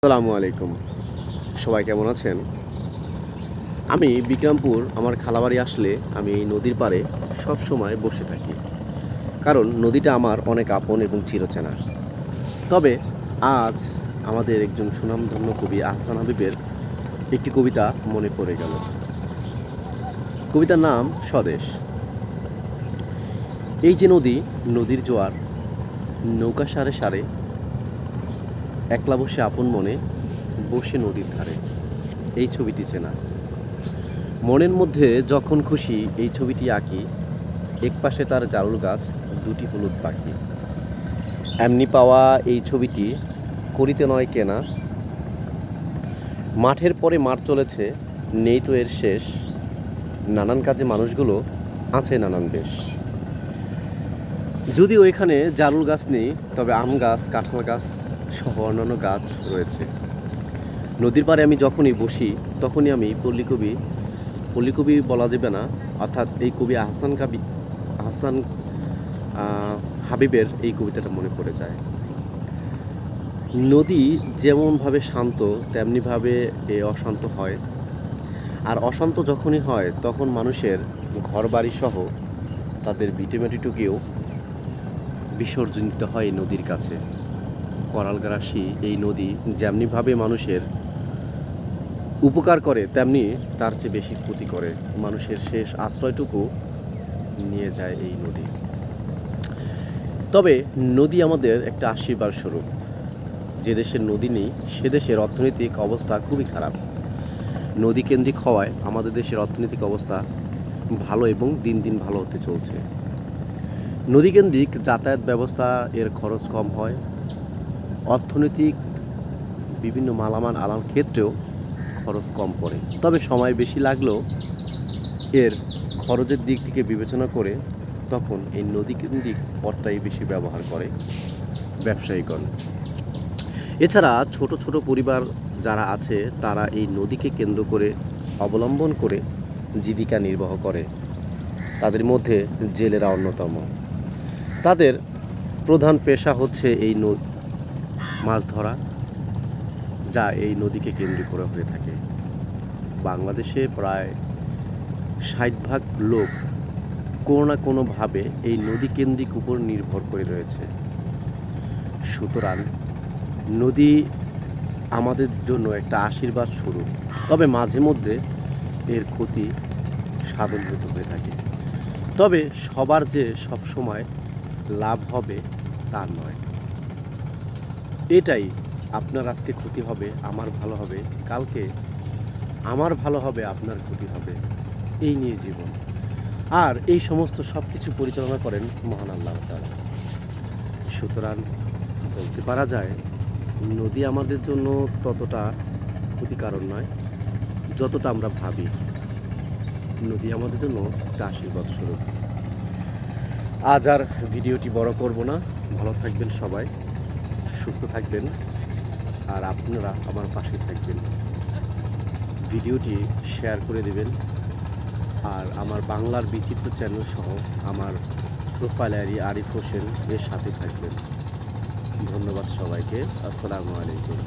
আসসালামু আলাইকুম। সবাই কেমন আছেন? আমি বিক্রমপুর আমার খালাবাড়ি আসলে আমি এই নদীর পাড়ে সবসময় বসে থাকি। কারণ নদীটা আমার অনেক আপন এবং চিরচেনা। তবে আজ আমাদের একজন সুনামধন্য কবি আহসান হাবীবের একটি কবিতা মনে পড়ে গেল। কবিতার নাম স্বদেশ। এই যে নদী, নদীর জোয়ার, নৌকা সারে সারে, একলা বসে আপন মনে বসে নদীর ধারে। এই ছবিটি চেনা। মনের মধ্যে যখন খুশি এই ছবিটি আঁকি, একপাশে তার জারুল গাছ, দুটি হলুদ পাখি। এমনি পাওয়া এই ছবিটি করিতে নয় কেনা, মাঠের পরে মাঠ চলেছে, নেই তো এর শেষ, নানান কাজে মানুষগুলো আছে নানান বেশ। যদিও এখানে জারুল গাছ নেই, তবে আম গাছ, কাঁঠাল গাছ সহ অন্যান্য গাছ রয়েছে। নদীর পাড়ে আমি যখনই বসি তখনই আমি পল্লী কবি বলা যাবে না, অর্থাৎ এই কবি আহসান হাবিবের এই কবিতাটা মনে পড়ে যায়। নদী যেমনভাবে শান্ত তেমনিভাবে অশান্ত হয়, আর অশান্ত যখনই হয় তখন মানুষের ঘরবাড়ি সহ তাদের ভিটেমাটিটুকুও বিসর্জনিত হয় এই নদীর কাছে। করালগ্রাসী এই নদী যেমনিভাবে মানুষের উপকার করে, তেমনি তার চেয়ে বেশি ক্ষতি করে। মানুষের শেষ আশ্রয়টুকু নিয়ে যায় এই নদী। তবে নদী আমাদের একটা আশীর্বাদ স্বরূপ। যে দেশের নদী নেই সে দেশের অর্থনৈতিক অবস্থা খুবই খারাপ। নদী কেন্দ্রিক হওয়ায় আমাদের দেশের অর্থনৈতিক অবস্থা ভালো এবং দিন দিন ভালো হতে চলছে। নদী কেন্দ্রিক যাতায়াত ব্যবস্থা, এর খরচ কম হয়। অর্থনৈতিক বিভিন্ন মালামাল আনার ক্ষেত্রেও খরচ কম পড়ে। তবে সময় বেশি লাগলেও এর খরচের দিক থেকে বিবেচনা করে তখন এই নদী কেন্দ্রিক পথটাই বেশি ব্যবহার করে ব্যবসায়ীগণ। এছাড়া ছোট ছোট পরিবার যারা আছে তারা এই নদীকে কেন্দ্র করে অবলম্বন করে জীবিকা নির্বাহ করে। তাদের মধ্যে জেলেরা অন্যতম। তাদের প্রধান পেশা হচ্ছে এই মাছ ধরা, যা এই নদীকে কেন্দ্র করে হয়ে থাকে। বাংলাদেশে প্রায় 60% লোক কোনো না কোনোভাবে এই নদী কেন্দ্রিক উপর নির্ভর করে রয়েছে। সুতরাং নদী আমাদের জন্য একটা আশীর্বাদ স্বরূপ, তবে মাঝে মধ্যে এর ক্ষতি সাধনভূত হয়ে থাকে। তবে সবার যে সবসময় লাভ হবে তা নয়। এটাই, আপনার আজকে ক্ষতি হবে, আমার ভালো হবে, কালকে আমার ভালো হবে, আপনার ক্ষতি হবে, এই নিয়ে জীবন। আর এই সমস্ত সব কিছু পরিচালনা করেন মহান আল্লাহ তাআলা। সুতরাং বলতে পারা যায় নদী আমাদের জন্য ততটা ক্ষতিকারণ নয় যতটা আমরা ভাবি। নদী আমাদের জন্য একটা আশীর্বাদ স্বরূপ। আজ আর ভিডিওটি বড় করব না। ভালো থাকবেন সবাই, সুস্থ থাকবেন, আর আপনারা আমার পাশে থাকবেন। ভিডিওটি শেয়ার করে দেবেন, আর আমার বাংলার বিচিত্র চ্যানেল সহ আমার প্রোফাইল আইডি আরিফ হোসেন এর সাথে থাকবেন। ধন্যবাদ সবাইকে। আসসালামু আলাইকুম।